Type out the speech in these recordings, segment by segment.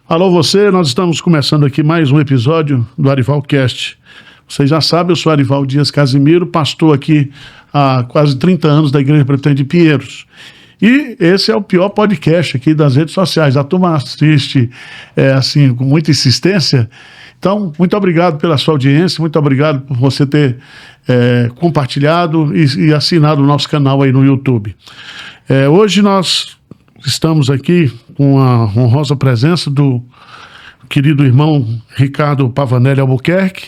Alô você, nós estamos começando aqui mais um episódio do Arival Cast. Vocês já sabem, eu sou Arival Dias Casimiro, pastor aqui há quase 30 anos da Igreja Presbiteriana de Pinheiros. E esse é o pior podcast aqui das redes sociais. A turma assiste assim, com muita insistência. Então, muito obrigado pela sua audiência, muito obrigado por você ter compartilhado e assinado o nosso canal aí no YouTube. Hoje nós estamos aqui com a honrosa presença do querido irmão Ricardo Pavanelli Albuquerque,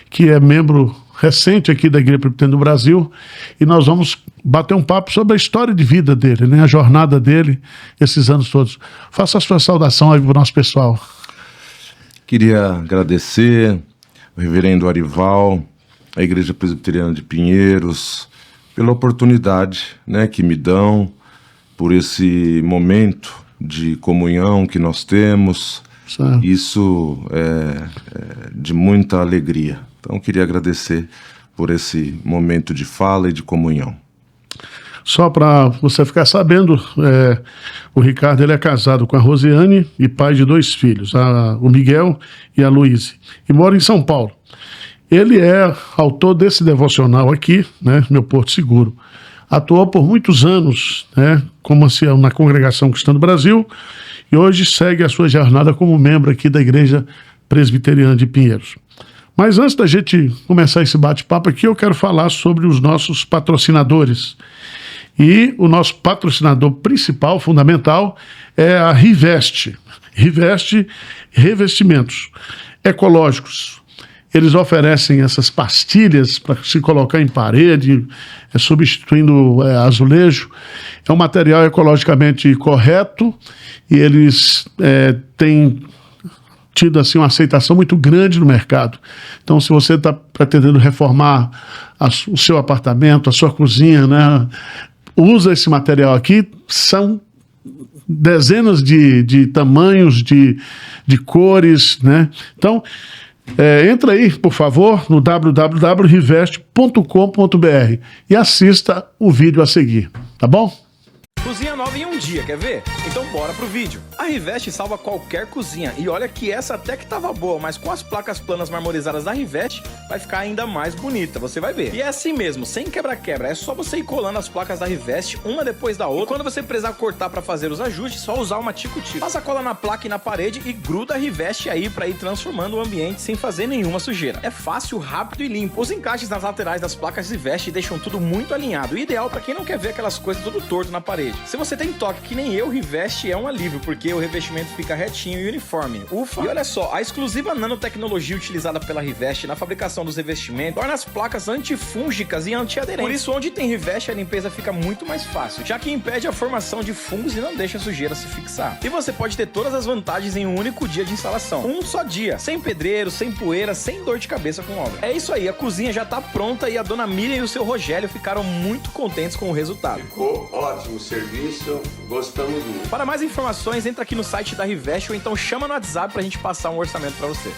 que é membro recente aqui da Igreja Presbiteriana do Brasil, e nós vamos bater um papo sobre a história de vida dele, né? A jornada dele, esses anos todos. Faça a sua saudação aí para o nosso pessoal. Queria agradecer ao reverendo Arival, a Igreja Presbiteriana de Pinheiros, pela oportunidade, né, que me dão, por esse momento de comunhão que nós temos. Certo. Isso é de muita alegria. Então, queria agradecer por esse momento de fala e de comunhão. Só para você ficar sabendo, o Ricardo ele é casado com a Rosiane e pai de 2 filhos, o Miguel e a Luíse, e mora em São Paulo. Ele é autor desse devocional aqui, né, Meu Porto Seguro. Atuou por muitos anos, né, como ancião na Congregação Cristã do Brasil, e hoje segue a sua jornada como membro aqui da Igreja Presbiteriana de Pinheiros. Mas antes da gente começar esse bate-papo aqui, eu quero falar sobre os nossos patrocinadores. E o nosso patrocinador principal, fundamental, é a Rivest. Rivest Revestimentos Ecológicos. Eles oferecem essas pastilhas para se colocar em parede, substituindo azulejo. É um material ecologicamente correto e eles têm tido assim, uma aceitação muito grande no mercado. Então, se você está pretendendo reformar o seu apartamento, a sua cozinha, né, usa esse material aqui. São dezenas de tamanhos, de cores, né? Então, entra aí, por favor, no www.rivest.com.br e assista o vídeo a seguir, tá bom? Cozinha nova em um dia, quer ver? Então bora pro vídeo. A Rivest salva qualquer cozinha. E olha que essa até que tava boa, mas com as placas planas marmorizadas da Rivest, vai ficar ainda mais bonita, você vai ver. E é assim mesmo, sem quebra-quebra. É só você ir colando as placas da Rivest, uma depois da outra. E quando você precisar cortar pra fazer os ajustes, só usar uma tico-tico. Passa a cola na placa e na parede e gruda a Rivest aí pra ir transformando o ambiente sem fazer nenhuma sujeira. É fácil, rápido e limpo. Os encaixes nas laterais das placas Rivest deixam tudo muito alinhado. Ideal pra quem não quer ver aquelas coisas tudo torto na parede. Se você tem toque que nem eu, Rivest é um alívio, porque o revestimento fica retinho e uniforme. Ufa! E olha só, a exclusiva nanotecnologia utilizada pela Rivest na fabricação dos revestimentos torna as placas antifúngicas e antiaderentes. Por isso, onde tem Rivest, a limpeza fica muito mais fácil, já que impede a formação de fungos e não deixa a sujeira se fixar. E você pode ter todas as vantagens em um único dia de instalação. Um só dia, sem pedreiro, sem poeira, sem dor de cabeça com obra. É isso aí, a cozinha já tá pronta e a dona Miriam e o seu Rogério ficaram muito contentes com o resultado. Ficou ótimo o serviço. Gostamos muito. Para mais informações, entra aqui no site da Rivest ou então chama no WhatsApp pra gente passar um orçamento para você.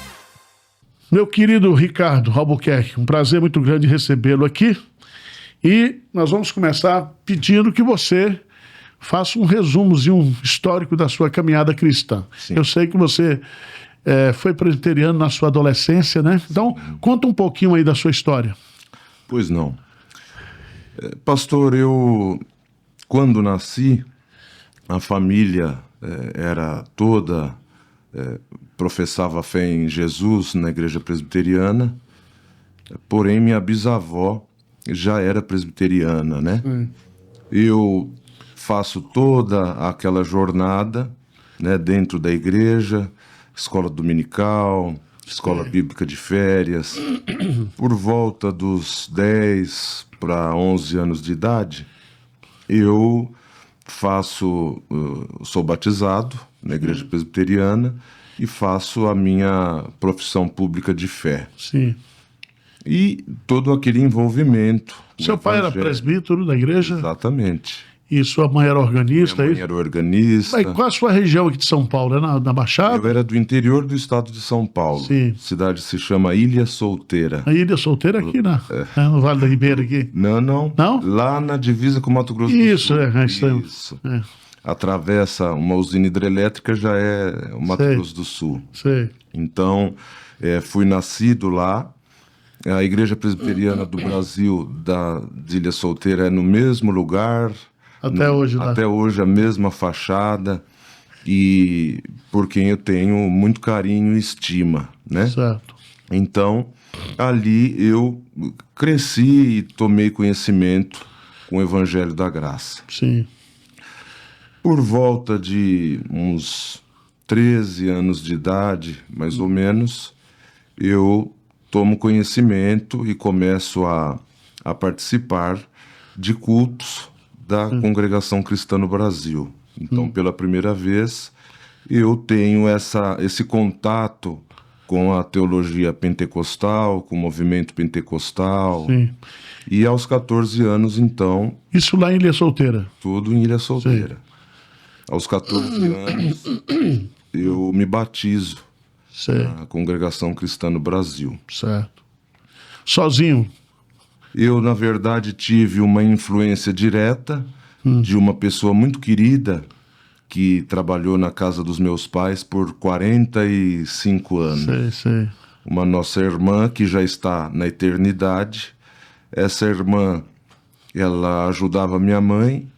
Meu querido Ricardo Albuquerque, um prazer muito grande recebê-lo aqui. E nós vamos começar pedindo que você faça um resumozinho histórico da sua caminhada cristã. Sim. Eu sei que você foi presbiteriano na sua adolescência, né? Então, conta um pouquinho aí da sua história. Pois não. Pastor, quando nasci, a família era toda, professava fé em Jesus na igreja presbiteriana, porém minha bisavó já era presbiteriana, né? Eu faço toda aquela jornada, né, dentro da igreja, escola dominical, escola bíblica de férias. Por volta dos 10 para 11 anos de idade, eu sou batizado na igreja presbiteriana e faço a minha profissão pública de fé. Sim. E todo aquele envolvimento. Seu pai era presbítero da igreja? Exatamente. E sua mãe era organista? Minha mãe era organista. Mas qual a sua região aqui de São Paulo? É na Baixada? Eu era do interior do estado de São Paulo. Sim. A cidade se chama Ilha Solteira. A Ilha Solteira aqui, né? No Vale da Ribeira aqui. Não. Não? Lá na divisa com Mato Grosso Isso, do Sul. isso. Isso. atravessa uma usina hidrelétrica, já é o Mato Sei. Grosso do Sul. Sei. Então, fui nascido lá. A Igreja Presbiteriana do Brasil, de Ilha Solteira, é no mesmo lugar. Até hoje lá. Até hoje, a mesma fachada. E por quem eu tenho muito carinho e estima, né? Certo. Então, ali eu cresci e tomei conhecimento com o Evangelho da Graça. Sim. Por volta de uns 13 anos de idade, mais ou menos, eu tomo conhecimento e começo a participar de cultos da Congregação Cristã no Brasil. Então, pela primeira vez, eu tenho esse contato com a teologia pentecostal, com o movimento pentecostal. Sim. E aos 14 anos, então, Isso lá em Ilha Solteira. tudo em Ilha Solteira. Aos 14 anos, eu me batizo Sei. na Congregação Cristã no Brasil. Certo. Sozinho. Eu, na verdade, tive uma influência direta de uma pessoa muito querida que trabalhou na casa dos meus pais por 45 anos. Sei, sei. Uma nossa irmã que já está na eternidade. Essa irmã, ela ajudava minha mãe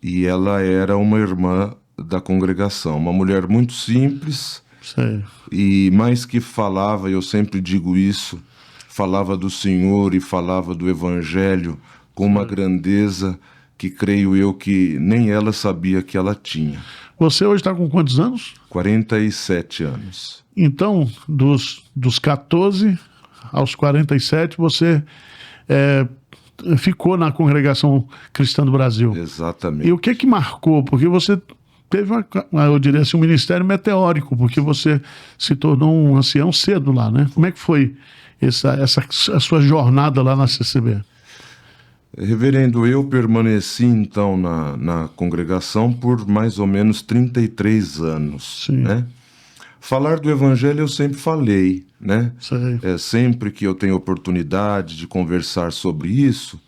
e ela era uma irmã da congregação. Uma mulher muito simples Sei. e mais que falava, eu sempre digo isso, falava do Senhor e falava do Evangelho com uma grandeza que creio eu que nem ela sabia que ela tinha. Você hoje está com quantos anos? 47 anos. Então, dos 14 aos 47, você ficou na Congregação Cristã do Brasil. Exatamente. E o que marcou? Porque você teve, eu diria assim, um ministério meteórico, porque você se tornou um ancião cedo lá, né? Como é que foi a sua jornada lá na CCB? Reverendo, eu permaneci então na congregação por mais ou menos 33 anos. Sim. Né? Falar do Evangelho eu sempre falei, né? Sei. Sempre que eu tenho oportunidade de conversar sobre isso,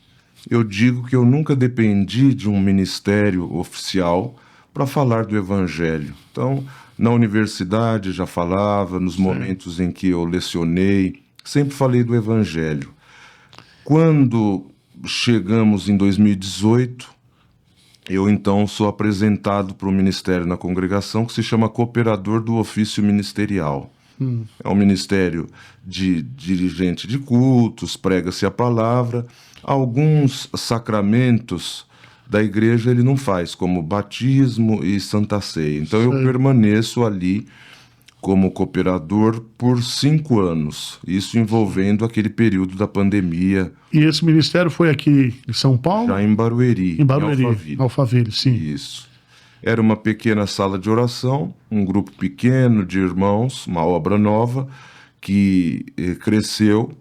eu digo que eu nunca dependi de um ministério oficial para falar do Evangelho. Então, na universidade já falava, nos momentos em que eu lecionei, sempre falei do Evangelho. Quando chegamos em 2018, eu então sou apresentado para um ministério na congregação que se chama Cooperador do Ofício Ministerial. É um ministério de dirigente de cultos, prega-se a palavra. Alguns sacramentos da igreja ele não faz, como batismo e santa ceia. Então eu permaneço ali como cooperador por 5 anos, isso envolvendo aquele período da pandemia. E esse ministério foi aqui em São Paulo? Já em Barueri. Em Barueri, Alphaville. Alphaville, sim. Isso. Era uma pequena sala de oração, um grupo pequeno de irmãos, uma obra nova, que cresceu,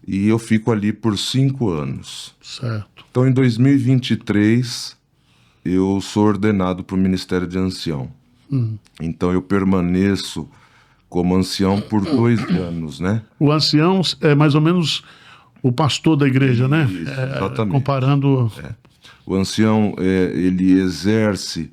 e eu fico ali por 5 anos. Certo. Então, em 2023, eu sou ordenado para o Ministério de Ancião. Então, eu permaneço como ancião por 2 anos, né? O ancião é mais ou menos o pastor da igreja, né? Isso, exatamente. Comparando... O ancião, ele exerce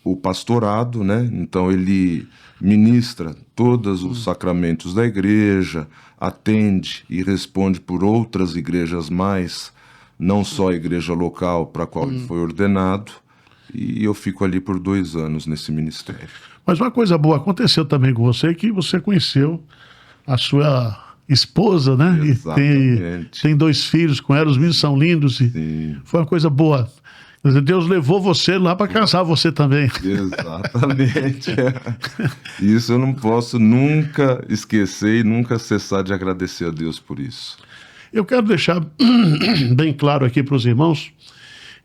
o pastorado, né? Então ele ministra todos os sacramentos da igreja, atende e responde por outras igrejas mais, não só a igreja local para a qual ele foi ordenado, e eu fico ali por 2 anos nesse ministério. Mas uma coisa boa aconteceu também com você, que você conheceu a sua esposa, né? Exatamente. E tem 2 filhos com ela, os meninos são lindos. E Sim. foi uma coisa boa. Deus levou você lá para casar você também. Exatamente. Isso eu não posso nunca esquecer e nunca cessar de agradecer a Deus por isso. Eu quero deixar bem claro aqui para os irmãos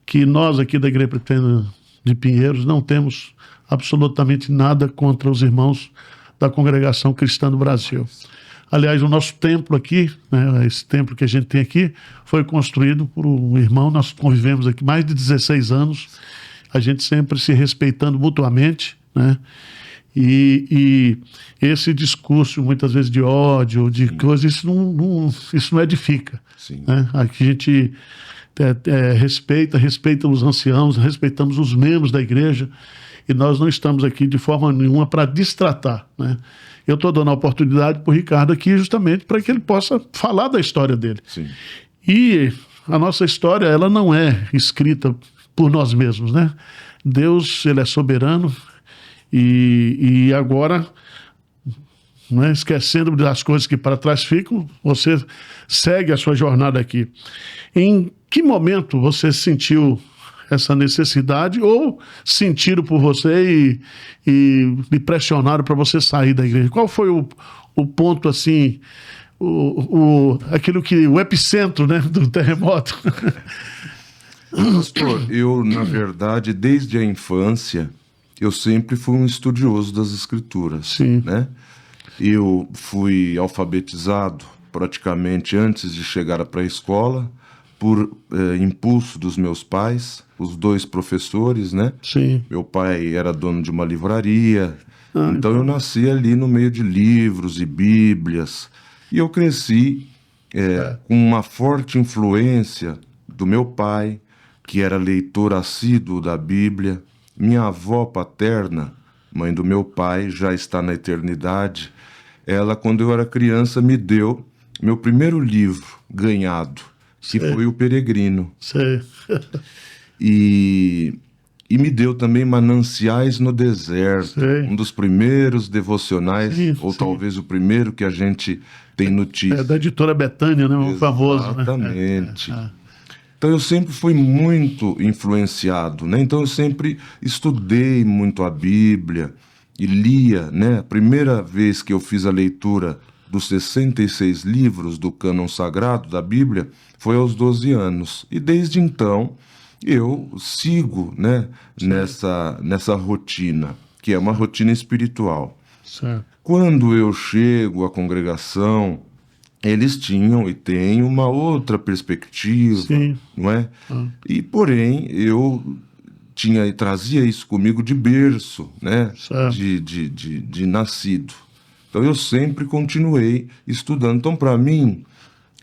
que nós aqui da Igreja Presbiteriana de Pinheiros não temos absolutamente nada contra os irmãos da Congregação Cristã do Brasil. Aliás, o nosso templo aqui, né, esse templo que a gente tem aqui, foi construído por um irmão, nós convivemos aqui mais de 16 anos, a gente sempre se respeitando mutuamente, né? E esse discurso, muitas vezes, de ódio, de coisa, isso não edifica. Sim. Né? Aqui a gente respeita os anciãos, respeitamos os membros da igreja, e nós não estamos aqui de forma nenhuma para distratar, né? Eu estou dando a oportunidade para o Ricardo aqui justamente para que ele possa falar da história dele. Sim. E a nossa história, ela não é escrita por nós mesmos, né? Deus, ele é soberano, e agora, né, esquecendo das coisas que para trás ficam, você segue a sua jornada aqui. Em que momento você sentiu essa necessidade, ou sentiram por você e lhe pressionaram para você sair da igreja? Qual foi o ponto, assim, o epicentro, né, do terremoto? Pastor, eu, na verdade, desde a infância, eu sempre fui um estudioso das Escrituras. Sim. Né? Eu fui alfabetizado praticamente antes de chegar para a escola, por impulso dos meus pais, os 2 professores, né? Sim. Meu pai era dono de uma livraria, então eu nasci ali no meio de livros e bíblias, e eu cresci com uma forte influência do meu pai, que era leitor assíduo da Bíblia. Minha avó paterna, mãe do meu pai, já está na eternidade. Ela, quando eu era criança, me deu meu primeiro livro ganhado, que foi O Peregrino. Sei. E me deu também Mananciais no Deserto, Sei. um dos primeiros devocionais, ou sim. talvez o primeiro que a gente tem notícia. É da editora Betânia, né? O famoso, né? Exatamente. Então eu sempre fui muito influenciado, né? Então eu sempre estudei muito a Bíblia e lia, né? A primeira vez que eu fiz a leitura dos 66 livros do cânon sagrado da Bíblia foi aos 12 anos. E desde então eu sigo, né, nessa rotina, que é uma rotina espiritual. Certo. Quando eu chego à congregação, eles tinham e têm uma outra perspectiva, Sim. não é? E, porém, eu trazia isso comigo de berço, né? Certo. De nascido. Então, eu sempre continuei estudando. Então, para mim,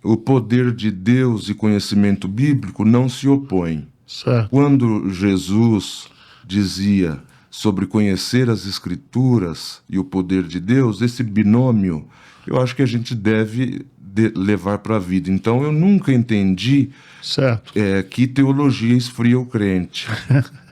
o poder de Deus e conhecimento bíblico não se opõem. Certo. Quando Jesus dizia sobre conhecer as Escrituras e o poder de Deus, esse binômio, eu acho que a gente deve levar para a vida. Então, eu nunca entendi Certo. que teologia esfria o crente.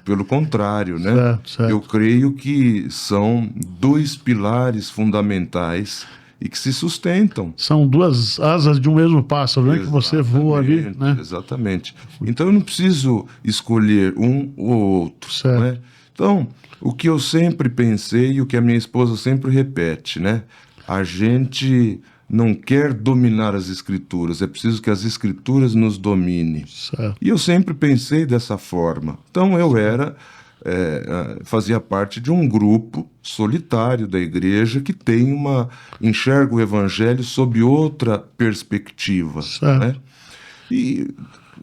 Pelo contrário, né? Certo. Eu creio que são 2 pilares fundamentais e que se sustentam. São 2 asas de um mesmo pássaro, né? Que você voa ali, né? Exatamente. Então eu não preciso escolher um ou outro. Certo. Né? Então, o que eu sempre pensei e o que a minha esposa sempre repete, né? A gente não quer dominar as Escrituras, é preciso que as Escrituras nos dominem. Certo. E eu sempre pensei dessa forma. Então eu fazia parte de um grupo solitário da igreja que enxerga o evangelho sob outra perspectiva. Certo. Né? E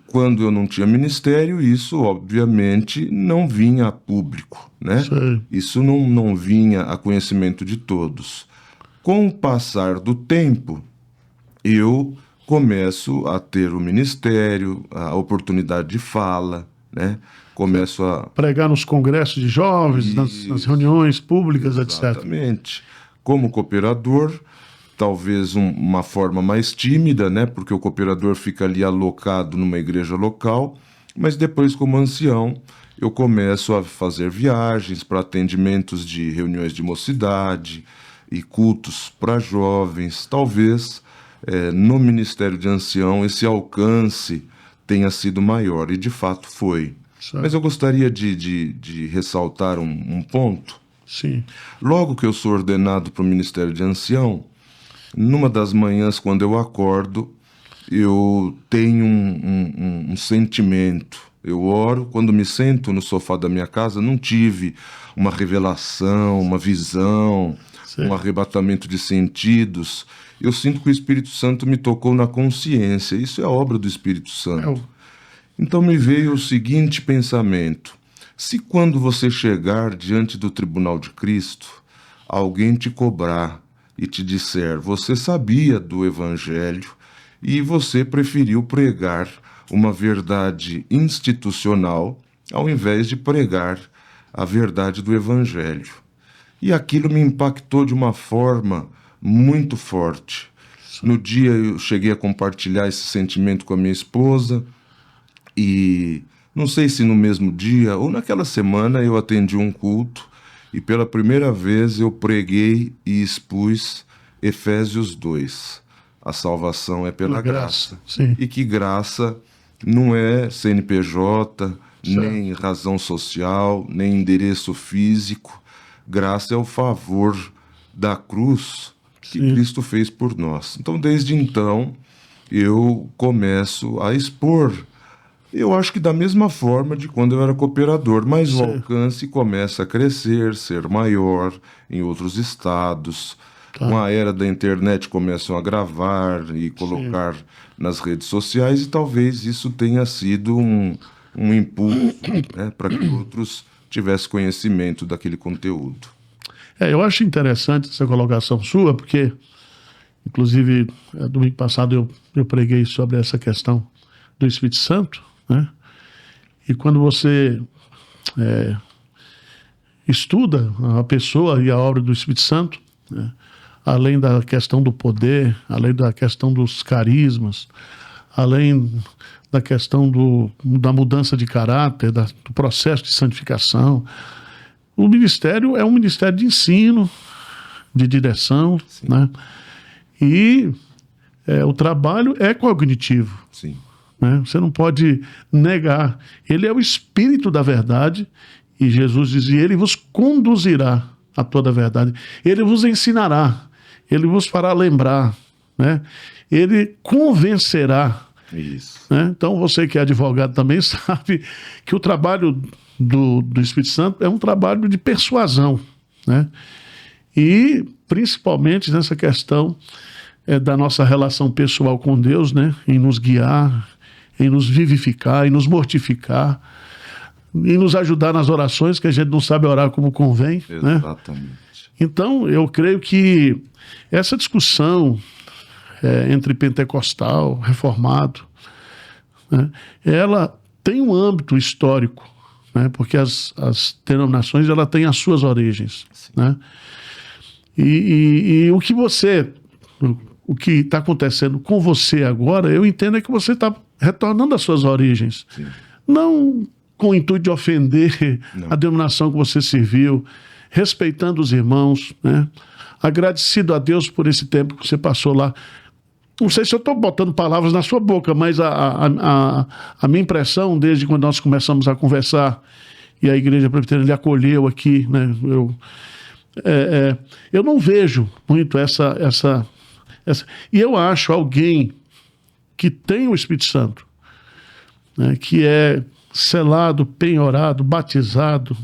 quando eu não tinha ministério, isso obviamente não vinha a público. Né? Sei. Isso não vinha a conhecimento de todos. Com o passar do tempo, eu começo a ter o ministério, a oportunidade de fala, né? Começo a pregar nos congressos de jovens, nas reuniões públicas, etc. Exatamente. Como cooperador, talvez uma forma mais tímida, né? Porque o cooperador fica ali alocado numa igreja local, mas depois, como ancião, eu começo a fazer viagens para atendimentos de reuniões de mocidade e cultos para jovens. Talvez no ministério de ancião esse alcance tenha sido maior, e de fato foi. Certo. Mas eu gostaria de ressaltar um ponto. Sim. Logo que eu sou ordenado para o ministério de ancião, numa das manhãs, quando eu acordo, eu tenho um sentimento. Eu oro, quando me sento no sofá da minha casa, não tive uma revelação, uma visão, um arrebatamento de sentidos. Eu sinto que o Espírito Santo me tocou na consciência. Isso é obra do Espírito Santo. Então me veio o seguinte pensamento: se quando você chegar diante do tribunal de Cristo, alguém te cobrar e te disser, você sabia do Evangelho e você preferiu pregar uma verdade institucional ao invés de pregar a verdade do Evangelho. E aquilo me impactou de uma forma muito forte. No dia eu cheguei a compartilhar esse sentimento com a minha esposa e não sei se no mesmo dia ou naquela semana eu atendi um culto e pela primeira vez eu preguei e expus Efésios 2. A salvação é pela graça. Sim. E que graça não é CNPJ, nem razão social, nem endereço físico. Graça é o favor da cruz que Cristo fez por nós. Então, desde então, eu começo a expor. Eu acho que da mesma forma de quando eu era cooperador, mas o alcance começa a crescer, ser maior em outros estados. Com a era da internet começam a gravar e colocar nas redes sociais e talvez isso tenha sido um impulso, né, para que outros tivessem conhecimento daquele conteúdo. Eu acho interessante essa colocação sua, porque, inclusive, domingo passado eu preguei sobre essa questão do Espírito Santo, né? E quando você estuda a pessoa e a obra do Espírito Santo, né, além da questão do poder, além da questão dos carismas, além da questão da mudança de caráter, do processo de santificação, o ministério é um ministério de ensino, de direção, né? E o trabalho é cognitivo. Sim. Né? Você não pode negar. Ele é o Espírito da verdade e Jesus dizia, ele vos conduzirá a toda a verdade. Ele vos ensinará, ele vos fará lembrar, né? Ele convencerá. Isso. Né? Então você que é advogado também sabe que o trabalho do Espírito Santo é um trabalho de persuasão, né? E principalmente nessa questão da nossa relação pessoal com Deus, né? Em nos guiar, em nos vivificar, em nos mortificar, em nos ajudar nas orações, que a gente não sabe orar como convém. Exatamente. Né? Então eu creio que essa discussão entre pentecostal, reformado, né? Ela tem um âmbito histórico, né? Porque as denominações ela têm as suas origens, né? E o que está acontecendo com você agora, eu entendo é que você está retornando às suas origens. Sim. Não com o intuito de ofender a denominação que você serviu, respeitando os irmãos, né? Agradecido a Deus por esse tempo que você passou lá. Não sei se eu estou botando palavras na sua boca, mas a minha impressão, desde quando nós começamos a conversar e a Igreja Presbiteriana lhe acolheu aqui, né? Eu não vejo muito essa. E eu acho alguém que tem o Espírito Santo, né? Que é selado, penhorado, batizado,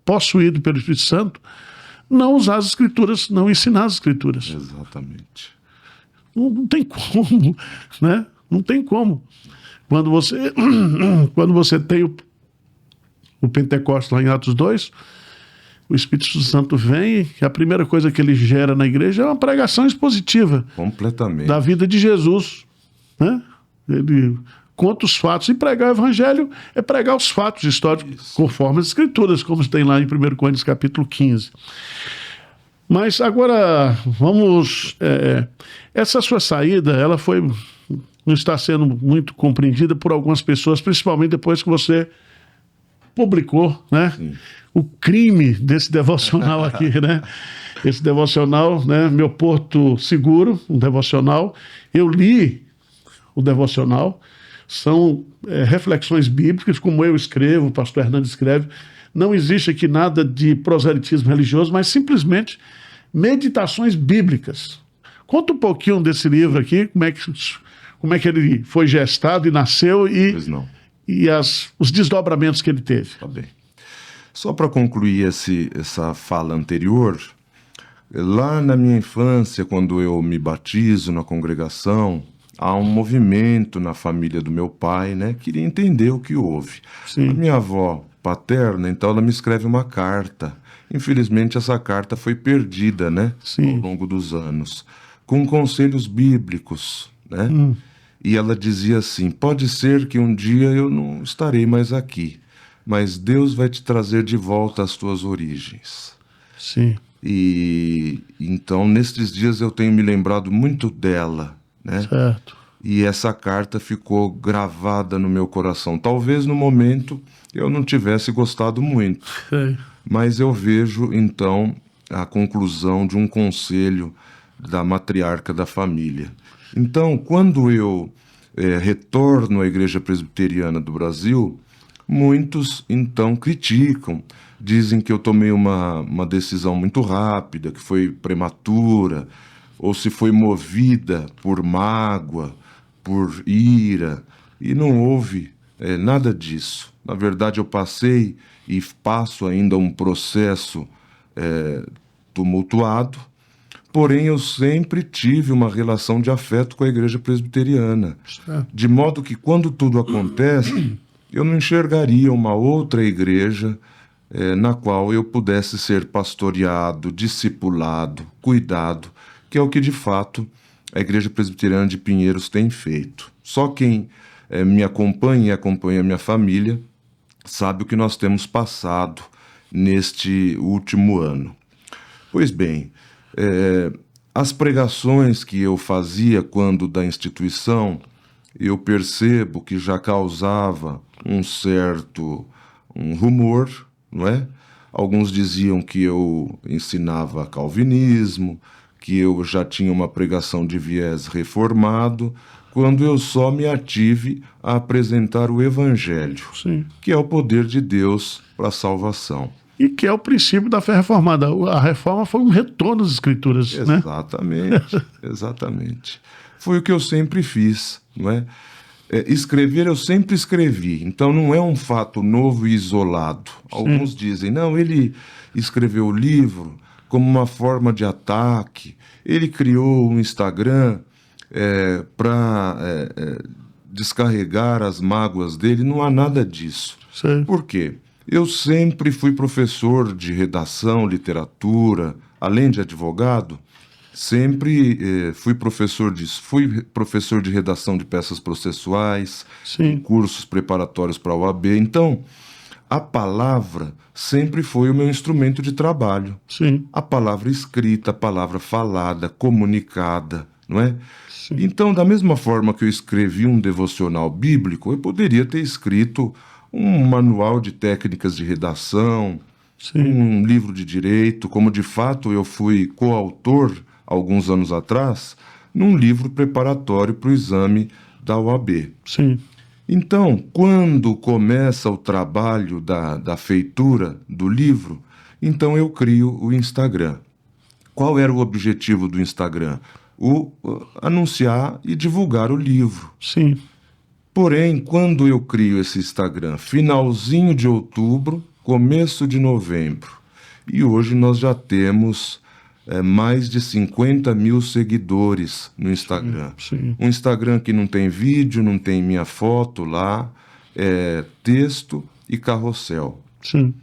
possuído pelo Espírito Santo, não usar as Escrituras, não ensinar as Escrituras. Exatamente. Não tem como, né? Não tem como. Quando você tem o Pentecostes lá em Atos 2, o Espírito Santo vem e a primeira coisa que ele gera na igreja é uma pregação expositiva. Completamente. Da vida de Jesus, né? Ele conta os fatos. E pregar o evangelho é pregar os fatos históricos conforme as Escrituras, como tem lá em 1 Coríntios capítulo 15. Mas agora, vamos... essa sua saída, ela não está sendo muito compreendida por algumas pessoas, principalmente depois que você publicou, né? Sim. O crime desse devocional aqui, né? Esse devocional, né? Meu Porto Seguro, um devocional. Eu li o devocional. São reflexões bíblicas, como eu escrevo, o pastor Hernando escreve. Não existe aqui nada de proselitismo religioso, mas simplesmente meditações bíblicas. Conta um pouquinho desse livro aqui, como é que ele foi gestado e nasceu e os desdobramentos que ele teve. Tá bem. Só para concluir essa fala anterior, lá na minha infância, quando eu me batizo na congregação, há um movimento na família do meu pai, né? Queria entender o que houve. Sim. A minha avó paterna, então, ela me escreve uma carta. Infelizmente, essa carta foi perdida, né? Sim. Ao longo dos anos, com conselhos bíblicos, né? e ela dizia assim: pode ser que um dia eu não estarei mais aqui, mas Deus vai te trazer de volta às tuas origens. Sim. E então, nestes dias, eu tenho me lembrado muito dela, né? Certo. E essa carta ficou gravada no meu coração. Talvez no momento eu não tivesse gostado muito, Sei. mas eu vejo então a conclusão de um conselho da matriarca da família. Então, quando eu retorno à Igreja Presbiteriana do Brasil, muitos então criticam, dizem que eu tomei uma decisão muito rápida, que foi prematura, ou se foi movida por mágoa, por ira, e não houve nada disso. Na verdade, eu passei e passo ainda um processo tumultuado, porém eu sempre tive uma relação de afeto com a Igreja Presbiteriana, de modo que quando tudo acontece, eu não enxergaria uma outra igreja na qual eu pudesse ser pastoreado, discipulado, cuidado, que é o que de fato a Igreja Presbiteriana de Pinheiros tem feito. Só quem me acompanha e acompanha a minha família sabe o que nós temos passado neste último ano. Pois bem, as pregações que eu fazia quando da instituição, eu percebo que já causava um certo rumor, não é? Alguns diziam que eu ensinava calvinismo, que eu já tinha uma pregação de viés reformado, quando eu só me ative a apresentar o Evangelho, Sim. que é o poder de Deus para a salvação. E que é o princípio da fé reformada. A reforma foi um retorno às escrituras, né? Exatamente, exatamente. Foi o que eu sempre fiz, não é? Escrever eu sempre escrevi, então não é um fato novo e isolado. Alguns dizem, não, ele escreveu o livro como uma forma de ataque, ele criou um Instagram para descarregar as mágoas dele. Não há nada disso. Sei. Por quê? Eu sempre fui professor de redação, literatura, além de advogado, sempre fui professor de redação de peças processuais, Sim. cursos preparatórios para a OAB. Então, a palavra sempre foi o meu instrumento de trabalho. Sim. A palavra escrita, a palavra falada, comunicada, não é? Sim. Então, da mesma forma que eu escrevi um devocional bíblico, eu poderia ter escrito um manual de técnicas de redação, Sim. um livro de direito, como de fato eu fui coautor, alguns anos atrás, num livro preparatório para o exame da OAB. Sim. Então, quando começa o trabalho da feitura do livro, então eu crio o Instagram. Qual era o objetivo do Instagram? Anunciar e divulgar o livro. Sim. Porém, quando eu crio esse Instagram, finalzinho de outubro, começo de novembro, e hoje nós já temos mais de 50 mil seguidores no Instagram. Sim. Um Instagram que não tem vídeo, não tem minha foto lá, texto e carrossel. Sim.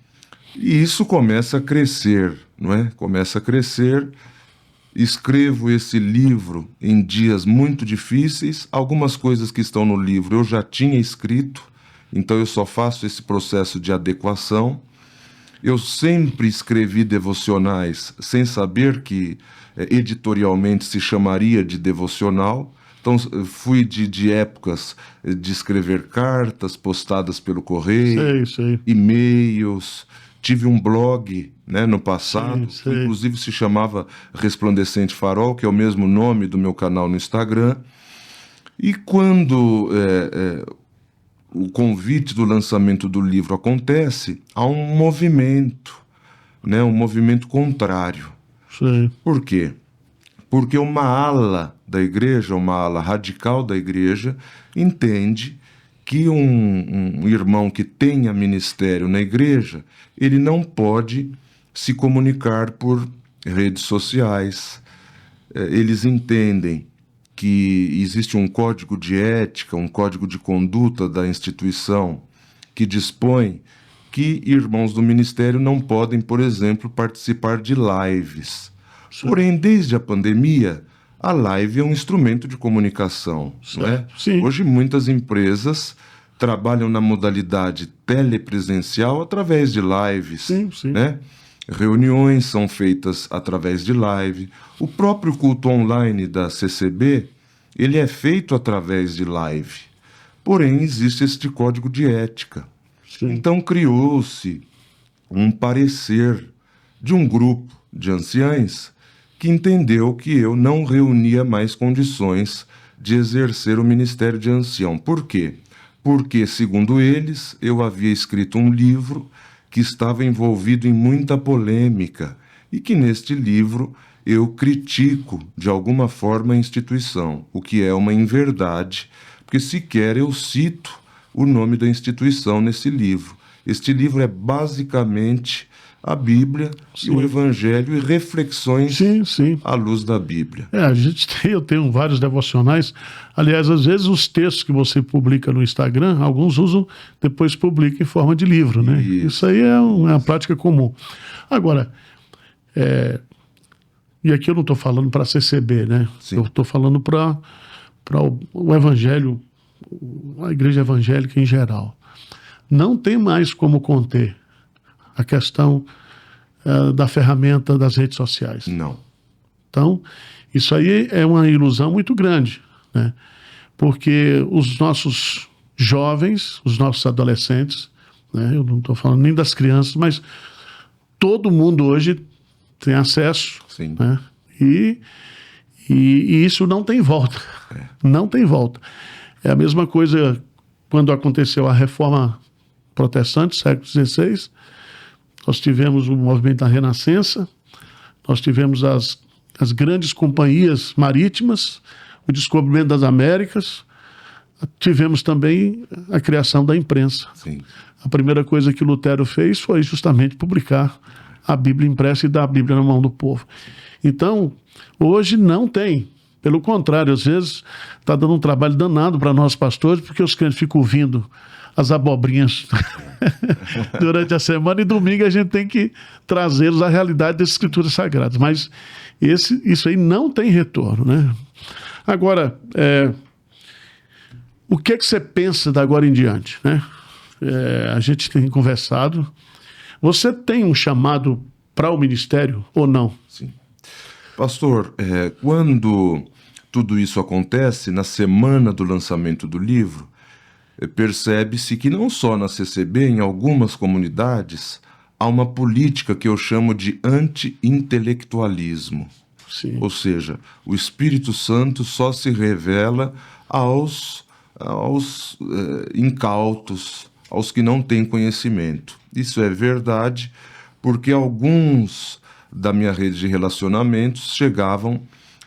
E isso começa a crescer, não é? Começa a crescer. Escrevo esse livro em dias muito difíceis. Algumas coisas que estão no livro eu já tinha escrito, então eu só faço esse processo de adequação. Eu sempre escrevi devocionais sem saber que editorialmente se chamaria de devocional. Então fui de épocas de escrever cartas postadas pelo correio, Sei. e-mails. Tive um blog, né, no passado, Sim. que inclusive se chamava Resplandecente Farol, que é o mesmo nome do meu canal no Instagram. E quando o convite do lançamento do livro acontece, há um movimento, né, um movimento contrário. Sei. Por quê? Porque uma ala da igreja, uma ala radical da igreja, entende que um irmão que tenha ministério na igreja, ele não pode se comunicar por redes sociais. Eles entendem que existe um código de ética, um código de conduta da instituição que dispõe que irmãos do ministério não podem, por exemplo, participar de lives. Porém, desde a pandemia, a live é um instrumento de comunicação, não é? Sim. Hoje muitas empresas trabalham na modalidade telepresencial através de lives, Sim, sim. né? Reuniões são feitas através de live. O próprio culto online da CCB, ele é feito através de live. Porém, existe este código de ética. Sim. Então criou-se um parecer de um grupo de anciães que entendeu que eu não reunia mais condições de exercer o ministério de ancião. Por quê? Porque, segundo eles, eu havia escrito um livro que estava envolvido em muita polêmica e que neste livro eu critico de alguma forma a instituição, o que é uma inverdade, porque sequer eu cito o nome da instituição nesse livro. Este livro é basicamente a Bíblia e o Evangelho e reflexões Sim, sim. à luz da Bíblia. Eu tenho vários devocionais. Aliás, às vezes os textos que você publica no Instagram, alguns usam, depois publicam em forma de livro, né? Isso aí é uma prática comum. Agora, e aqui eu não estou falando para a CCB, né? Sim. Eu estou falando para o Evangelho, a igreja evangélica em geral. Não tem mais como conter a questão da ferramenta das redes sociais. Não. Então, isso aí é uma ilusão muito grande, né? Porque os nossos jovens, os nossos adolescentes, né? Eu não estou falando nem das crianças, mas todo mundo hoje tem acesso, Sim. né? E isso não tem volta. Não tem volta. É a mesma coisa quando aconteceu a reforma protestante, século XVI. Nós tivemos o movimento da Renascença, nós tivemos as grandes companhias marítimas, o descobrimento das Américas, tivemos também a criação da imprensa. Sim. A primeira coisa que Lutero fez foi justamente publicar a Bíblia impressa e dar a Bíblia na mão do povo. Então, hoje não tem. Pelo contrário, às vezes está dando um trabalho danado para nós pastores, porque os crentes ficam ouvindo as abobrinhas durante a semana, e domingo a gente tem que trazê-los à realidade das Escrituras Sagradas. Mas isso aí não tem retorno, né? Agora, o que você pensa da agora em diante, né? A gente tem conversado. Você tem um chamado para o ministério ou não? Sim. Pastor, quando tudo isso acontece, na semana do lançamento do livro, percebe-se que não só na CCB, em algumas comunidades, há uma política que eu chamo de anti-intelectualismo. Sim. Ou seja, o Espírito Santo só se revela aos incautos, aos que não têm conhecimento. Isso é verdade, porque alguns da minha rede de relacionamentos chegavam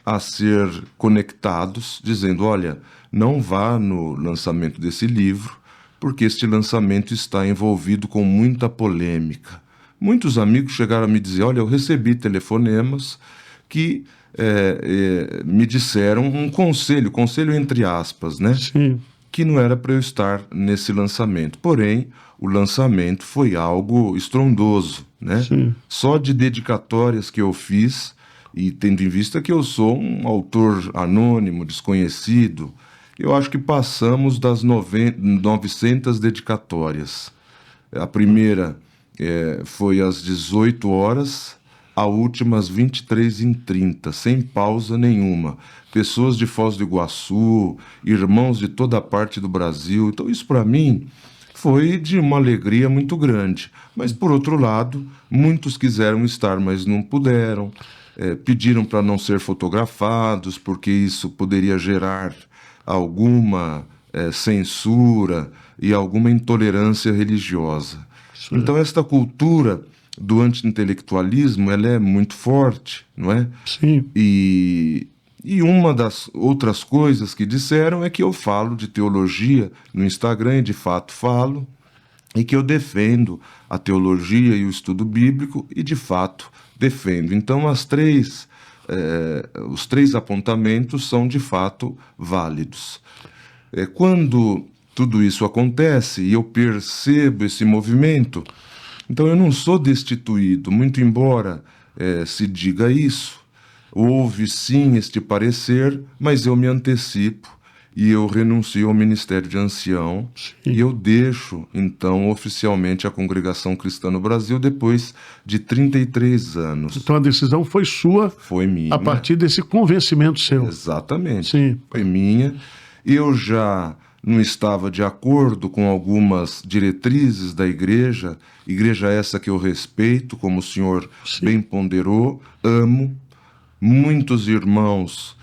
a ser conectados, dizendo, olha, não vá no lançamento desse livro, porque este lançamento está envolvido com muita polêmica. Muitos amigos chegaram a me dizer, olha, eu recebi telefonemas que me disseram um conselho entre aspas, né? Sim. Que não era para eu estar nesse lançamento. Porém, o lançamento foi algo estrondoso, né? Sim. Só de dedicatórias que eu fiz, e tendo em vista que eu sou um autor anônimo, desconhecido, eu acho que passamos das 900 dedicatórias. A primeira foi às 18 horas, a última às 23h30, sem pausa nenhuma. Pessoas de Foz do Iguaçu, irmãos de toda parte do Brasil. Então isso para mim foi de uma alegria muito grande. Mas por outro lado, muitos quiseram estar, mas não puderam. Pediram para não ser fotografados, porque isso poderia gerar alguma censura e alguma intolerância religiosa. Sim. Então esta cultura do anti-intelectualismo, ela é muito forte, não é? Sim. E uma das outras coisas que disseram é que eu falo de teologia no Instagram, e de fato falo, e que eu defendo a teologia e o estudo bíblico, e de fato defendo. Então os três apontamentos são de fato válidos. Quando tudo isso acontece e eu percebo esse movimento, então eu não sou destituído, muito embora se diga isso. houve sim este parecer, mas eu me antecipo e eu renuncio ao Ministério de Ancião. Sim. E eu deixo, então, oficialmente a Congregação Cristã no Brasil depois de 33 anos. Então a decisão foi sua Foi minha. a partir desse convencimento seu. Exatamente. Sim. Foi minha. Eu já não estava de acordo com algumas diretrizes da igreja essa que eu respeito, como o senhor Sim. bem ponderou, amo. Muitos irmãos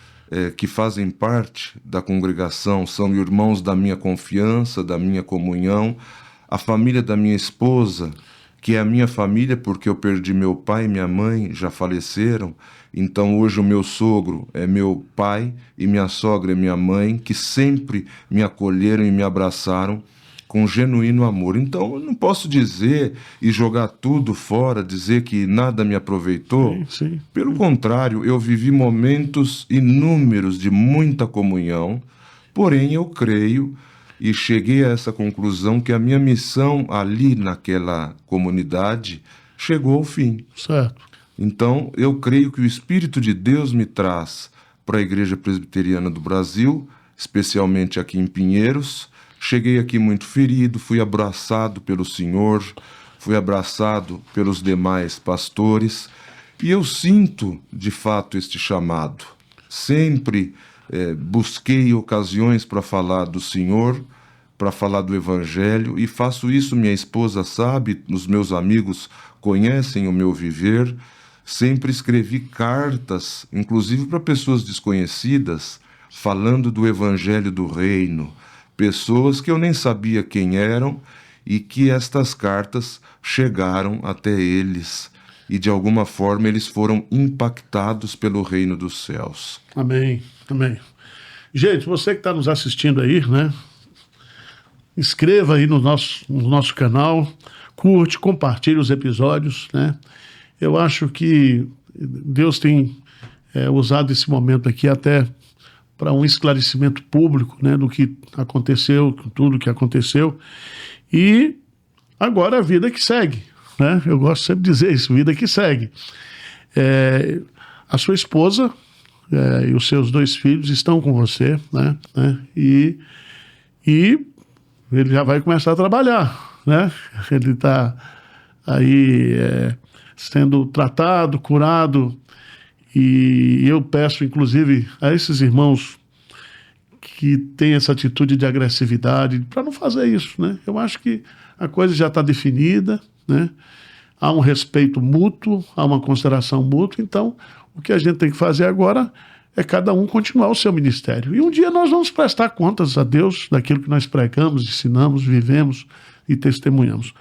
que fazem parte da congregação são irmãos da minha confiança, da minha comunhão. A família da minha esposa, que é a minha família porque eu perdi meu pai e minha mãe, já faleceram. Então hoje o meu sogro é meu pai e minha sogra é minha mãe, que sempre me acolheram e me abraçaram com genuíno amor. Então eu não posso dizer e jogar tudo fora, dizer que nada me aproveitou. Sim, sim. Pelo contrário, eu vivi momentos inúmeros de muita comunhão, porém eu creio e cheguei a essa conclusão que a minha missão ali naquela comunidade chegou ao fim. Certo. Então, eu creio que o Espírito de Deus me traz para a Igreja Presbiteriana do Brasil, especialmente aqui em Pinheiros. Cheguei aqui muito ferido, fui abraçado pelo Senhor, fui abraçado pelos demais pastores, e eu sinto, de fato, este chamado. Sempre busquei ocasiões para falar do Senhor, para falar do Evangelho, e faço isso, minha esposa sabe, os meus amigos conhecem o meu viver. Sempre escrevi cartas, inclusive para pessoas desconhecidas, falando do Evangelho do Reino, pessoas que eu nem sabia quem eram e que estas cartas chegaram até eles e de alguma forma eles foram impactados pelo reino dos céus. Amém, amém. Gente, você que está nos assistindo aí, né? Inscreva aí no nosso canal, curte, compartilhe os episódios, né? Eu acho que Deus tem usado esse momento aqui até para um esclarecimento público, né, do que aconteceu, tudo que aconteceu. E agora a vida que segue, né? Eu gosto sempre de dizer isso, vida que segue. A sua esposa e os seus 2 filhos estão com você, né? E ele já vai começar a trabalhar, né? Ele está aí sendo tratado, curado, e eu peço, inclusive, a esses irmãos que têm essa atitude de agressividade, para não fazer isso, né? Eu acho que a coisa já está definida, né? Há um respeito mútuo, há uma consideração mútua, então o que a gente tem que fazer agora é cada um continuar o seu ministério. E um dia nós vamos prestar contas a Deus daquilo que nós pregamos, ensinamos, vivemos e testemunhamos.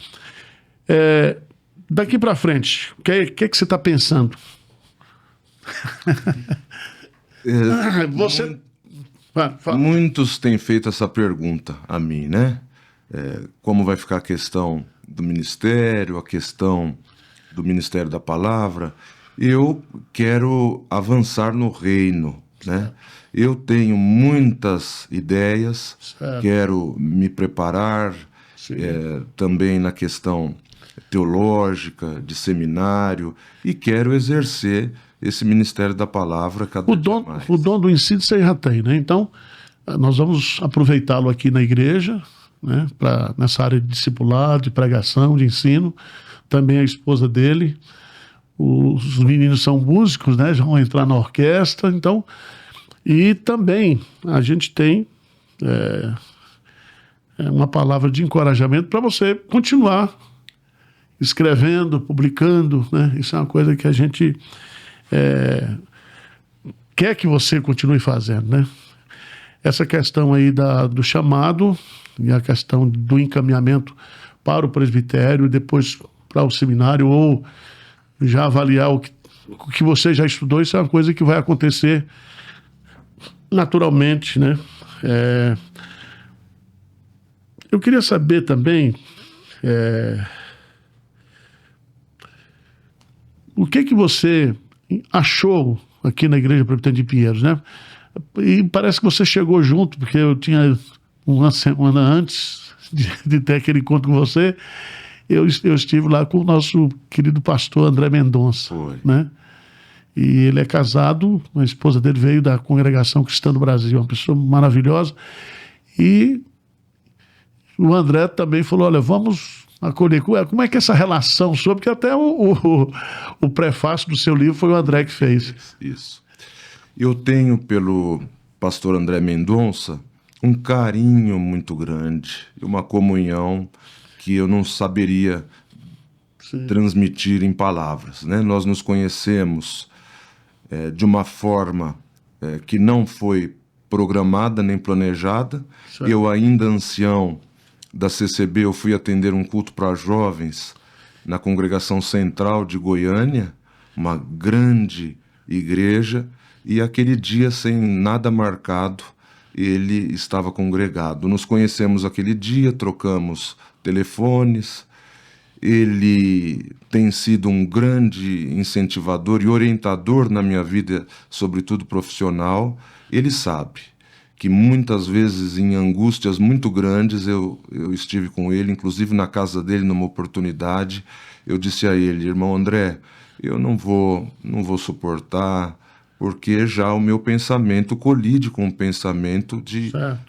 Daqui para frente, o que você está pensando? Muitos têm feito essa pergunta a mim, né? Como vai ficar a questão do ministério, a questão do Ministério da Palavra? Eu quero avançar no reino, né? Eu tenho muitas ideias, certo. Quero me preparar também na questão teológica, de seminário, e quero exercer esse Ministério da Palavra cada dia mais. O dom do ensino você já tem, né? Então, nós vamos aproveitá-lo aqui na igreja, né? Nessa área de discipulado, de pregação, de ensino. Também a esposa dele. Os meninos são músicos, né? Já vão entrar na orquestra, então... E também a gente tem uma palavra de encorajamento para você continuar escrevendo, publicando, né? Isso é uma coisa que a gente quer que você continue fazendo, né? Essa questão aí do chamado e a questão do encaminhamento para o presbitério, depois para o seminário, ou já avaliar o que você já estudou, isso é uma coisa que vai acontecer naturalmente, né? Eu queria saber também o que você achou aqui na Igreja Presbiteriana de Pinheiros, né? E parece que você chegou junto, porque eu tinha uma semana antes de ter aquele encontro com você, eu estive lá com o nosso querido pastor André Mendonça, Foi. né? E ele é casado, a esposa dele veio da Congregação Cristã do Brasil, uma pessoa maravilhosa. E o André também falou, olha, vamos acolher. Como é que é essa relação sua? Porque até o prefácio do seu livro foi o André que fez. Isso. Eu tenho pelo pastor André Mendonça um carinho muito grande, uma comunhão que eu não saberia transmitir em palavras, né? Nós nos conhecemos de uma forma que não foi programada nem planejada. Certo. Eu ainda ancião da CCB, eu fui atender um culto para jovens na Congregação Central de Goiânia, uma grande igreja, e aquele dia, sem nada marcado, ele estava congregado. Nos conhecemos aquele dia, trocamos telefones. Ele tem sido um grande incentivador e orientador na minha vida, sobretudo profissional. Ele sabe que muitas vezes, em angústias muito grandes, eu estive com ele, inclusive na casa dele, numa oportunidade. Eu disse a ele, irmão André, eu não vou suportar, porque já o meu pensamento colide com o pensamento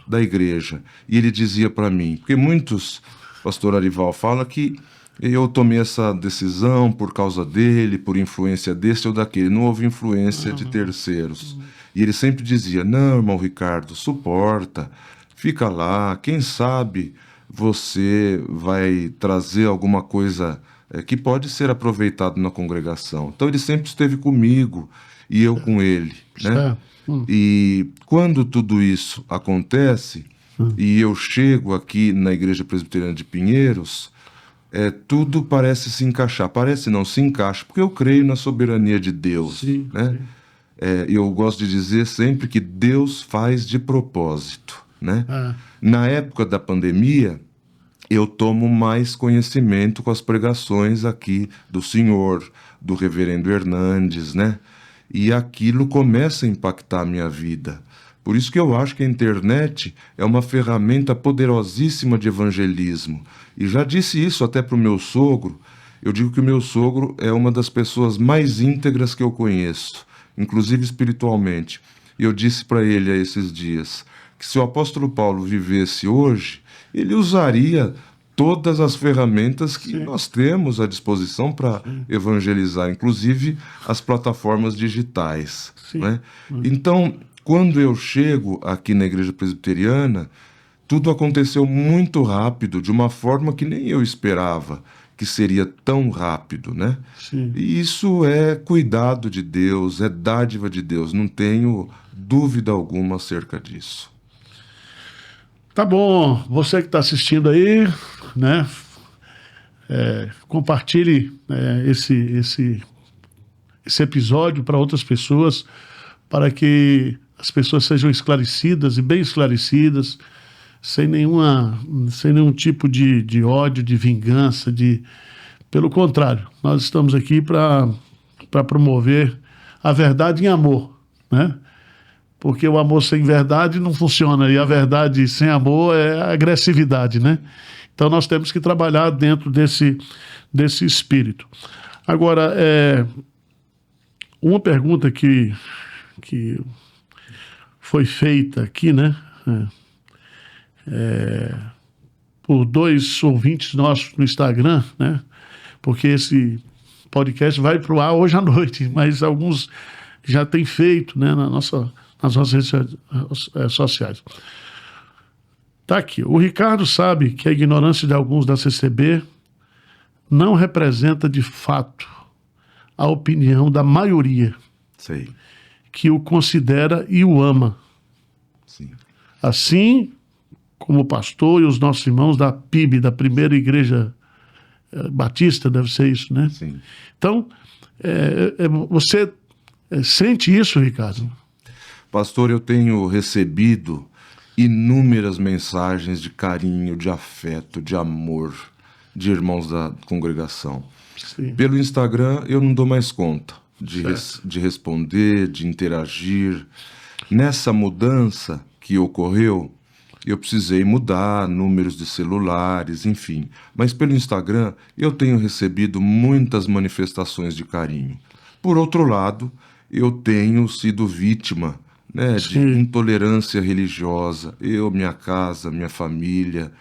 da igreja. E ele dizia para mim, porque muitos, pastor Arival, fala que eu tomei essa decisão por causa dele, por influência desse ou daquele. Não houve influência de terceiros. E ele sempre dizia, não, irmão Ricardo, suporta, fica lá, quem sabe você vai trazer alguma coisa que pode ser aproveitado na congregação. Então ele sempre esteve comigo e eu com ele, né? E quando tudo isso acontece e eu chego aqui na Igreja Presbiteriana de Pinheiros, tudo parece se encaixar. Parece não, se encaixa, porque eu creio na soberania de Deus. Sim, né? sim. Eu gosto de dizer sempre que Deus faz de propósito. Né? Na época da pandemia, eu tomo mais conhecimento com as pregações aqui do senhor, do reverendo Hernandes, né? E aquilo começa a impactar a minha vida. Por isso que eu acho que a internet é uma ferramenta poderosíssima de evangelismo. E já disse isso até para o meu sogro. Eu digo que o meu sogro é uma das pessoas mais íntegras que eu conheço, inclusive espiritualmente. E eu disse para ele há esses dias que se o apóstolo Paulo vivesse hoje, ele usaria todas as ferramentas que nós temos à disposição para evangelizar, inclusive as plataformas digitais. Né? Então, quando eu chego aqui na Igreja Presbiteriana, tudo aconteceu muito rápido, de uma forma que nem eu esperava que seria tão rápido, né? Sim. E isso é cuidado de Deus, é dádiva de Deus, não tenho dúvida alguma acerca disso. Tá bom, você que está assistindo aí, né? Compartilhe esse episódio para outras pessoas, para que as pessoas sejam esclarecidas e bem esclarecidas, sem nenhum tipo de ódio, de vingança, pelo contrário, nós estamos aqui para promover a verdade em amor, né? Porque o amor sem verdade não funciona, e a verdade sem amor é agressividade, né? Então nós temos que trabalhar dentro desse espírito. Agora, uma pergunta que foi feita aqui, né? Por 2 ouvintes nossos no Instagram, né? Porque esse podcast vai para o ar hoje à noite, mas alguns já têm feito, né? Nas nossas redes sociais. Tá aqui. O Ricardo sabe que a ignorância de alguns da CCB não representa de fato a opinião da maioria. Sei. Que o considera e o ama. Sim. Assim como o pastor e os nossos irmãos da PIB, da Primeira Igreja Batista, deve ser isso, né? Sim. Então, você sente isso, Ricardo? Pastor, eu tenho recebido inúmeras mensagens de carinho, de afeto, de amor de irmãos da congregação. Sim. Pelo Instagram eu não dou mais conta de responder, de interagir. Nessa mudança que ocorreu, eu precisei mudar números de celulares, enfim. Mas pelo Instagram eu tenho recebido muitas manifestações de carinho. Por outro lado, eu tenho sido vítima, né, de Sim. intolerância religiosa, eu, minha casa, minha família.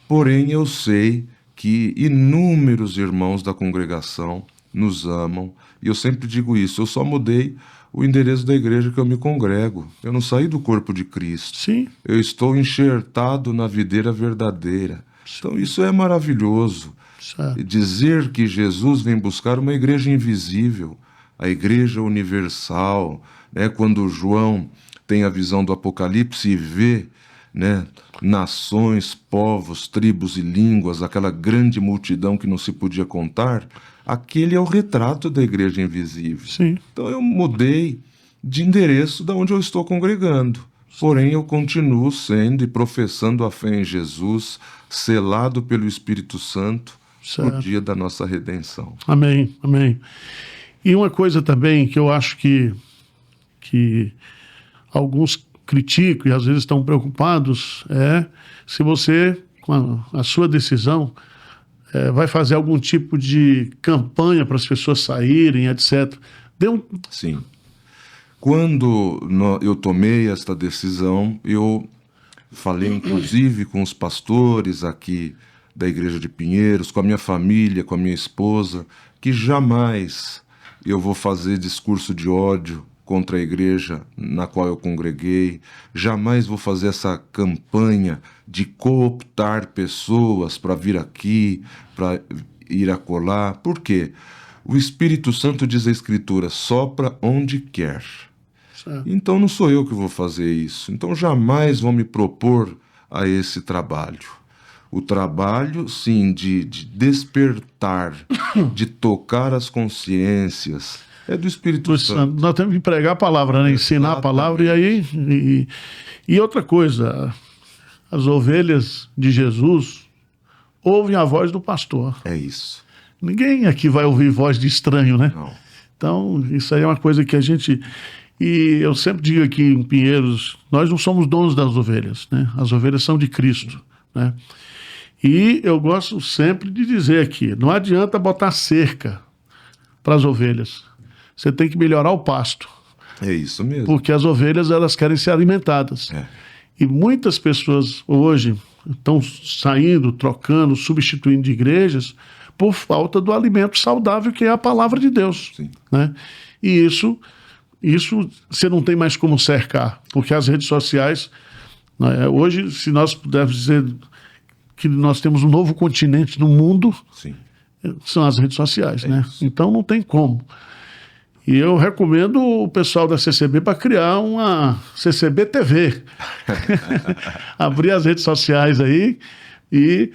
Porém, eu sei que inúmeros irmãos da congregação nos amam, e eu sempre digo isso, eu só mudei o endereço da igreja que eu me congrego. Eu não saí do corpo de Cristo. Sim. Eu estou enxertado na videira verdadeira. Então isso é maravilhoso. Certo. E dizer que Jesus vem buscar uma igreja invisível, a igreja universal, né? Quando João tem a visão do Apocalipse e vê, né, nações, povos, tribos e línguas, aquela grande multidão que não se podia contar, aquele é o retrato da igreja invisível. Sim. Então eu mudei de endereço da onde eu estou congregando. Porém, eu continuo sendo e professando a fé em Jesus, selado pelo Espírito Santo no Certo. dia da nossa redenção. Amém, amém. E uma coisa também que eu acho que alguns criticam e às vezes estão preocupados é se você, com a sua decisão, vai fazer algum tipo de campanha para as pessoas saírem, etc. Sim. Quando eu tomei esta decisão, eu falei inclusive com os pastores aqui da Igreja de Pinheiros, com a minha família, com a minha esposa, que jamais eu vou fazer discurso de ódio contra a igreja na qual eu congreguei, jamais vou fazer essa campanha de cooptar pessoas para vir aqui, para ir acolá. Por quê? O Espírito Santo, diz a Escritura, sopra onde quer. Certo. Então não sou eu que vou fazer isso. Então jamais vou me propor a esse trabalho. O trabalho, sim, de despertar, de tocar as consciências, é do Espírito Santo. Nós temos que pregar a palavra, né? Ensinar a palavra. E aí. E outra coisa, as ovelhas de Jesus ouvem a voz do pastor. É isso. Ninguém aqui vai ouvir voz de estranho, né? Não. Então, isso aí é uma coisa que a gente... E eu sempre digo aqui em Pinheiros, nós não somos donos das ovelhas, né? As ovelhas são de Cristo, né? E eu gosto sempre de dizer aqui, não adianta botar cerca para as ovelhas. Você tem que melhorar o pasto, É isso mesmo. porque as ovelhas elas querem ser alimentadas. É. E muitas pessoas hoje estão saindo, trocando, substituindo de igrejas por falta do alimento saudável que é a palavra de Deus, Sim. né? E isso você não tem mais como cercar, porque as redes sociais, né, hoje, se nós pudermos dizer que nós temos um novo continente no mundo, Sim. são as redes sociais, né? isso. Então não tem como. E eu recomendo o pessoal da CCB para criar uma CCB TV. Abrir as redes sociais aí e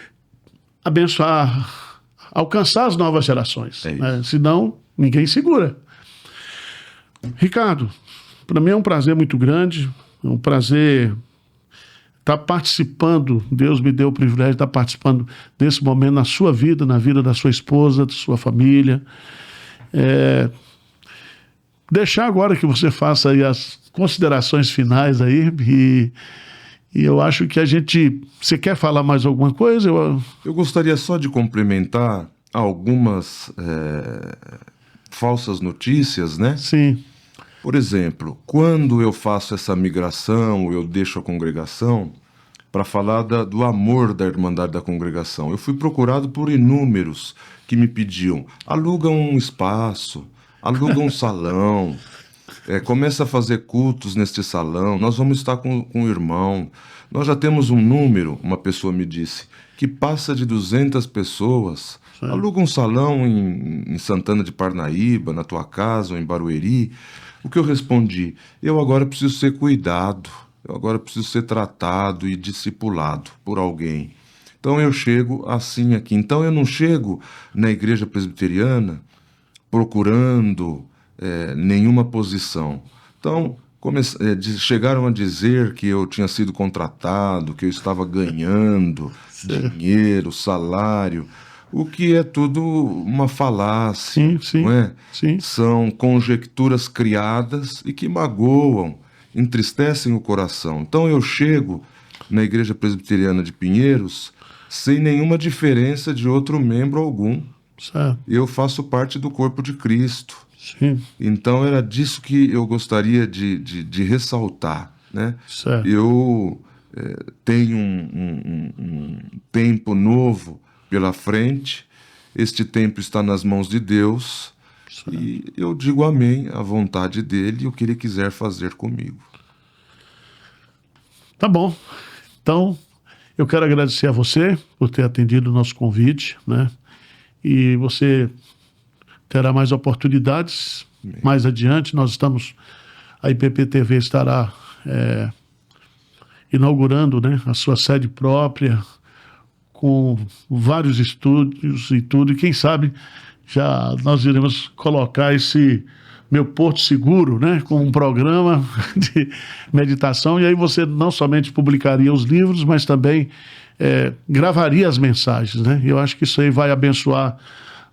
abençoar, alcançar as novas gerações. É isso. Né? Senão, ninguém segura. Ricardo, para mim é um prazer muito grande, é um prazer estar participando, Deus me deu o privilégio de estar participando desse momento na sua vida, na vida da sua esposa, da sua família. Deixar agora que você faça aí as considerações finais aí e eu acho que você quer falar mais alguma coisa? Eu gostaria só de complementar algumas falsas notícias, né? Sim, Por exemplo, quando eu faço essa migração, eu deixo a congregação, para falar do amor da Irmandade da Congregação, eu fui procurado por inúmeros que me pediam: aluga um espaço, aluga um salão, começa a fazer cultos neste salão, nós vamos estar com o irmão. Nós já temos um número, uma pessoa me disse, que passa de 200 pessoas. Sim. Aluga um salão em Santana de Parnaíba, na tua casa ou em Barueri. O que eu respondi? Eu agora preciso ser cuidado, eu agora preciso ser tratado e discipulado por alguém. Então eu chego assim aqui. Então eu não chego na igreja presbiteriana procurando nenhuma posição. Então chegaram a dizer que eu tinha sido contratado, que eu estava ganhando dinheiro, salário, o que é tudo uma falácia, sim, não é? sim. São conjecturas criadas e que magoam, entristecem o coração. Então eu chego na Igreja Presbiteriana de Pinheiros sem nenhuma diferença de outro membro algum. Certo. Eu faço parte do corpo de Cristo. Sim. Então era disso que eu gostaria de ressaltar, né? Certo. Eu tenho um tempo novo pela frente, este tempo está nas mãos de Deus, e eu digo amém à vontade dele e o que ele quiser fazer comigo. Tá bom. Então, eu quero agradecer a você por ter atendido o nosso convite, né? E você terá mais oportunidades mais adiante. Nós estamos, a IPP-TV estará inaugurando, né, a sua sede própria, com vários estúdios e tudo, e quem sabe já nós iremos colocar esse Meu Porto Seguro, né, com um programa de meditação, e aí você não somente publicaria os livros, mas também gravaria as mensagens, né? Eu acho que isso aí vai abençoar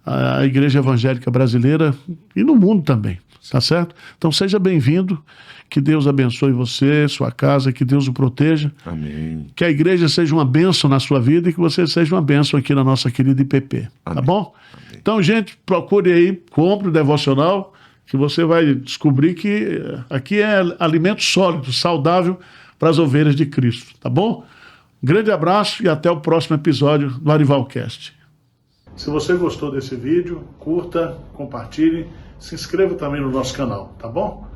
a Igreja Evangélica Brasileira e no mundo também, tá certo? Então seja bem-vindo, que Deus abençoe você, sua casa, que Deus o proteja. Amém. Que a igreja seja uma bênção na sua vida e que você seja uma bênção aqui na nossa querida IPP, tá Amém. bom? Amém. Então, gente, procure aí, compre o devocional, que você vai descobrir que aqui é alimento sólido, saudável para as ovelhas de Cristo, tá bom? Um grande abraço e até o próximo episódio do Arivalcast. Se você gostou desse vídeo, curta, compartilhe, se inscreva também no nosso canal, tá bom?